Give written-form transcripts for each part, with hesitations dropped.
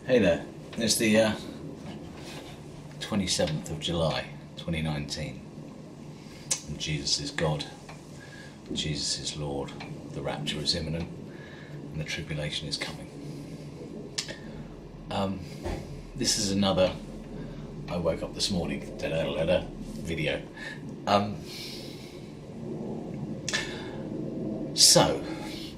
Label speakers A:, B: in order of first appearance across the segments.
A: Hey there, it's the 27th of July 2019 and Jesus is God, Jesus is Lord, the rapture is imminent and the tribulation is coming. This is another I woke up this morning video. So,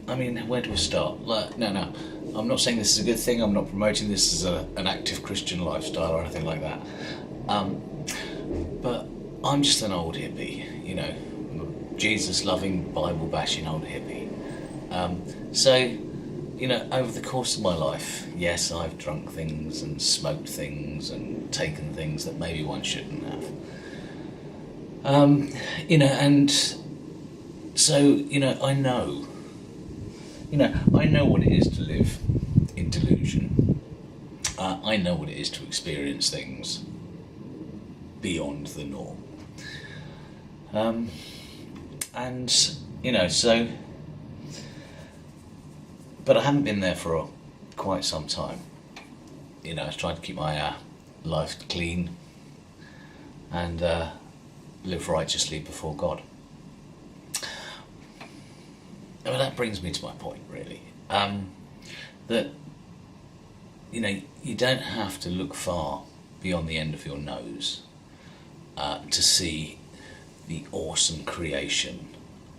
A: I mean, where do we start? No, I'm not saying this is a good thing. I'm not promoting this as an active Christian lifestyle or anything like that. But I'm just an old hippie, Jesus loving, Bible bashing old hippie. So, over the course of my life, yes, I've drunk things and smoked things and taken things that maybe one shouldn't have. And so, I know. I know what it is to live in delusion. I know what it is to experience things beyond the norm. But I haven't been there for quite some time. I was trying to keep my life clean and live righteously before God. Well, that brings me to my point, really, that, you don't have to look far beyond the end of your nose to see the awesome creation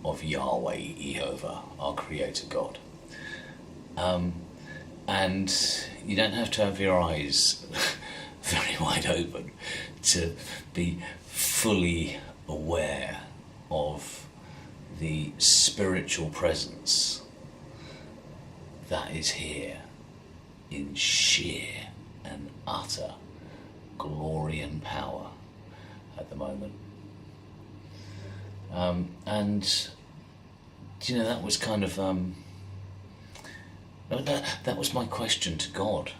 A: of Yahweh, Jehovah, our Creator God. And you don't have to have your eyes very wide open to be fully aware of the spiritual presence that is here in sheer and utter glory and power at the moment. That was kind of that was my question to God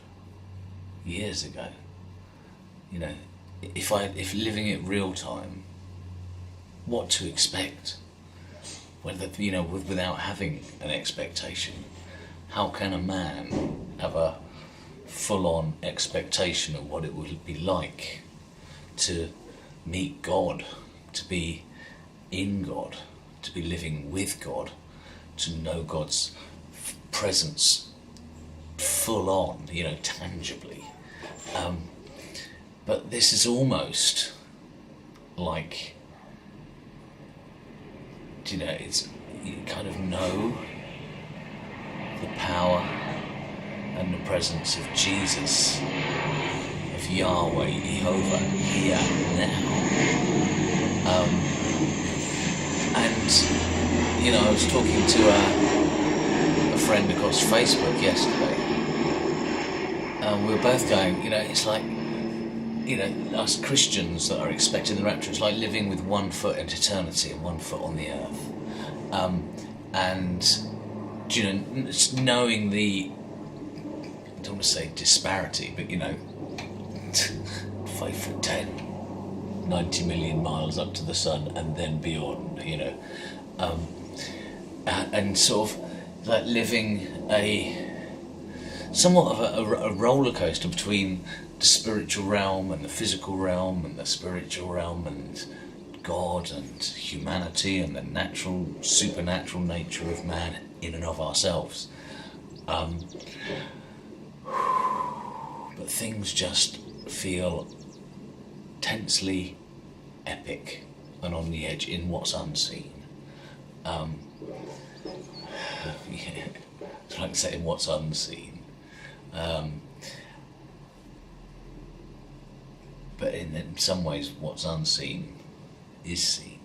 A: years ago. If living it real time, what to expect? Without having an expectation, how can a man have a full-on expectation of what it would be like to meet God, to be in God, to be living with God, to know God's presence full-on, tangibly. But this is almost like, it's, you kind of know the power and the presence of Jesus, of Yahweh, Jehovah, here, now. I was talking to a friend across Facebook yesterday, and we were both going, it's like, us Christians that are expecting the rapture, it's like living with one foot in eternity and one foot on the earth. It's knowing the, I don't want to say disparity, but 5'10", 90 million miles up to the sun and then beyond, and sort of like living somewhat of a roller coaster between the spiritual realm and the physical realm and the spiritual realm and God and humanity and the natural, supernatural nature of man in and of ourselves. But things just feel tensely epic and on the edge in what's unseen. It's like saying what's unseen. But in some ways what's unseen is seen.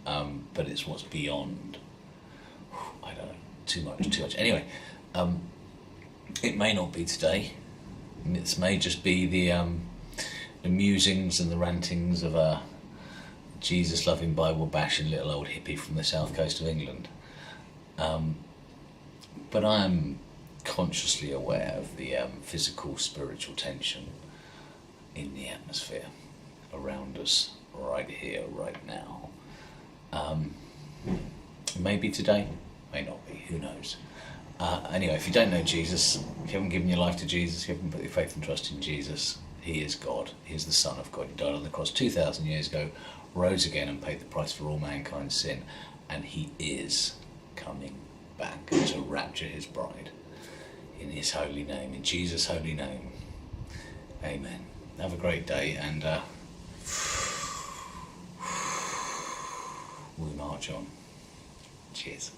A: But it's what's beyond. I don't know, too much. Anyway, it may not be today. It may just be the musings and the rantings of a Jesus-loving, Bible-bashing little old hippie from the south coast of England. But I am consciously aware of the physical, spiritual tension in the atmosphere around us, right here, right now. Maybe today, may not be, who knows. Anyway, if you don't know Jesus, if you haven't given your life to Jesus, if you haven't put your faith and trust in Jesus, he is God. He is the Son of God. He died on the cross 2,000 years ago, rose again and paid the price for all mankind's sin. And he is coming back to rapture his bride in his holy name, in Jesus' holy name. Amen. Have a great day, and we march on. Cheers.